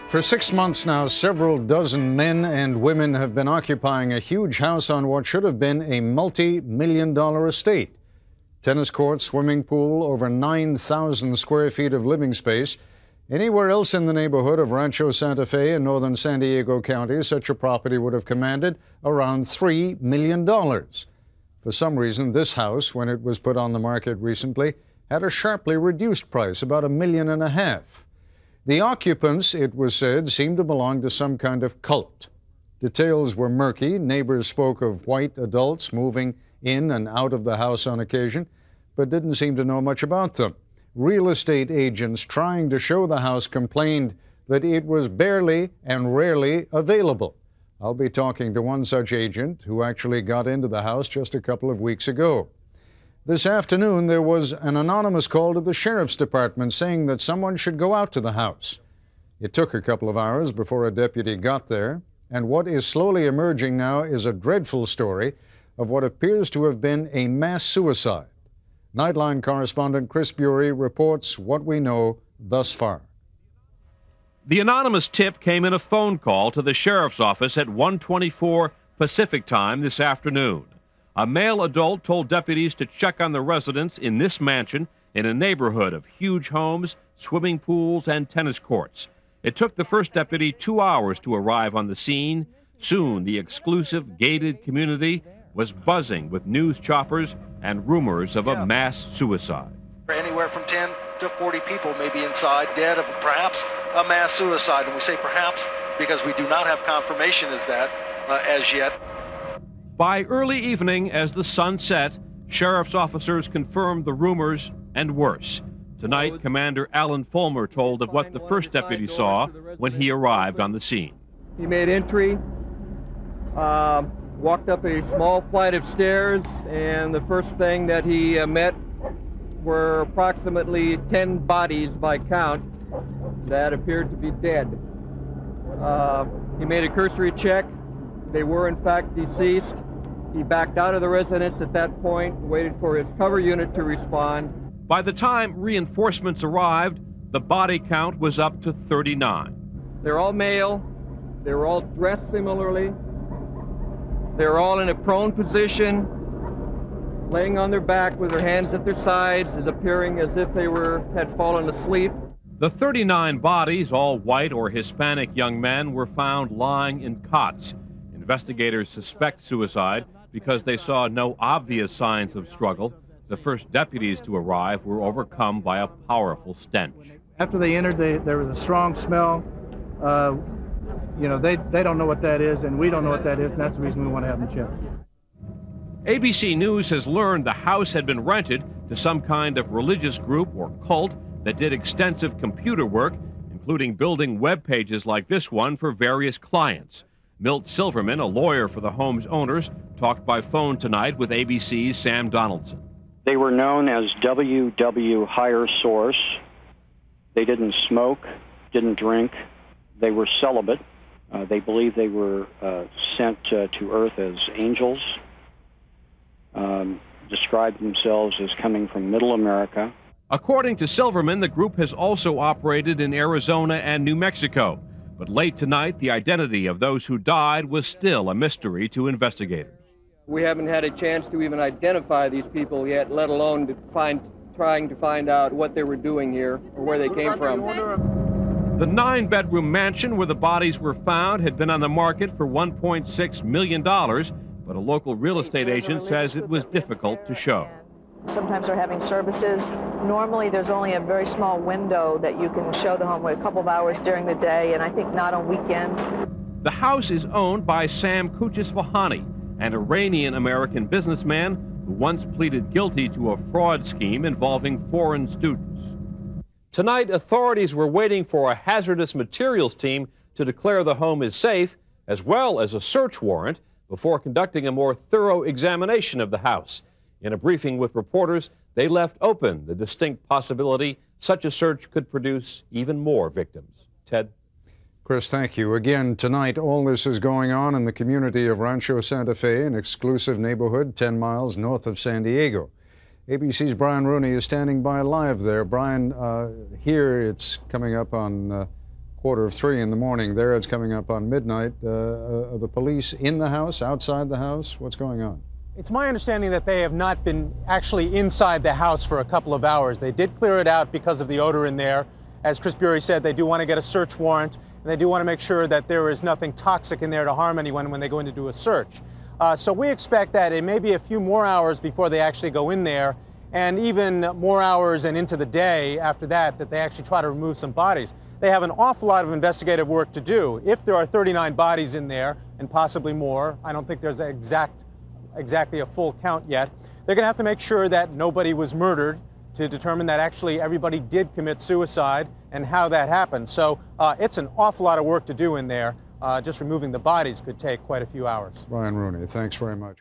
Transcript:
For 6 months now, several dozen men and women have been occupying a huge house on what should have been a multi-million-dollar estate. Tennis courts, swimming pool, over 9,000 square feet of living space. Anywhere else in the neighborhood of Rancho Santa Fe in northern San Diego County, such a property would have commanded around $3 million. For some reason, this house, when it was put on the market recently, had a sharply reduced price, about $1.5 million. The occupants, it was said, seemed to belong to some kind of cult. Details were murky. Neighbors spoke of white adults moving in and out of the house on occasion, but didn't seem to know much about them. Real estate agents trying to show the house complained that it was barely and rarely available. I'll be talking to one such agent who actually got into the house just a couple of weeks ago. This afternoon, there was an anonymous call to the sheriff's department saying that someone should go out to the house. It took a couple of hours before a deputy got there, and what is slowly emerging now is a dreadful story of what appears to have been a mass suicide. Nightline correspondent Chris Bury reports what we know thus far. The anonymous tip came in a phone call to the sheriff's office at 1:24 Pacific time this afternoon. A male adult told deputies to check on the residents in this mansion in a neighborhood of huge homes, swimming pools, and tennis courts. It took the first deputy 2 hours to arrive on the scene. Soon, the exclusive gated community was buzzing with news choppers and rumors of a mass suicide. Anywhere from 10 to 40 people may be inside, dead of perhaps a mass suicide. And we say perhaps because we do not have confirmation as that as yet. By early evening, as the sun set, sheriff's officers confirmed the rumors and worse. Tonight, Commander Alan Fulmer told of what the first deputy saw when he arrived on the scene. He made entry, walked up a small flight of stairs, and the first thing that he met were approximately 10 bodies by count that appeared to be dead. He made a cursory check. They were in fact deceased. He backed out of the residence at that point, waited for his cover unit to respond. By the time reinforcements arrived, the body count was up to 39. They're all male. They were all dressed similarly. They were all in a prone position, laying on their back with their hands at their sides, as appearing as if they had fallen asleep. The 39 bodies, all white or Hispanic young men, were found lying in cots. Investigators suspect suicide because they saw no obvious signs of struggle. The first deputies to arrive were overcome by a powerful stench. After they entered, there was a strong smell. They don't know what that is, and we don't know what that is, and that's the reason we want to have them checked. ABC News has learned the house had been rented to some kind of religious group or cult that did extensive computer work, including building web pages like this one for various clients. Milt Silverman, a lawyer for the home's owners, talked by phone tonight with ABC's Sam Donaldson. They were known as WW Higher Source. They didn't smoke, didn't drink. They were celibate. They believed they were sent to Earth as angels. Described themselves as coming from Middle America. According to Silverman, the group has also operated in Arizona and New Mexico. But late tonight, the identity of those who died was still a mystery to investigators. We haven't had a chance to even identify these people yet, let alone trying to find out what they were doing here or where they came from. The 9-bedroom mansion where the bodies were found had been on the market for $1.6 million, but a local real estate agent says it was difficult to show. Sometimes they're having services. Normally there's only a very small window that you can show the home with a couple of hours during the day, and I think not on weekends. The house is owned by Sam Kuchis-Vahani, an Iranian-American businessman who once pleaded guilty to a fraud scheme involving foreign students. Tonight, authorities were waiting for a hazardous materials team to declare the home is safe, as well as a search warrant, before conducting a more thorough examination of the house. In a briefing with reporters, they left open the distinct possibility such a search could produce even more victims. Ted? Chris, thank you. Again, tonight, all this is going on in the community of Rancho Santa Fe, an exclusive neighborhood 10 miles north of San Diego. ABC's Brian Rooney is standing by live there. Brian, here it's coming up on 2:45 in the morning. There, it's coming up on midnight. Are the police in the house, outside the house? What's going on? It's my understanding that they have not been actually inside the house for a couple of hours. They did clear it out because of the odor in there. As Chris Bury said, they do want to get a search warrant, and they do want to make sure that there is nothing toxic in there to harm anyone when they go in to do a search. So we expect that it may be a few more hours before they actually go in there, and even more hours and into the day after that, that they actually try to remove some bodies. They have an awful lot of investigative work to do. If there are 39 bodies in there, and possibly more, I don't think there's exactly a full count yet, they're going to have to make sure that nobody was murdered to determine that actually everybody did commit suicide and how that happened. So it's an awful lot of work to do in there. Just removing the bodies could take quite a few hours. Brian Rooney, thanks very much.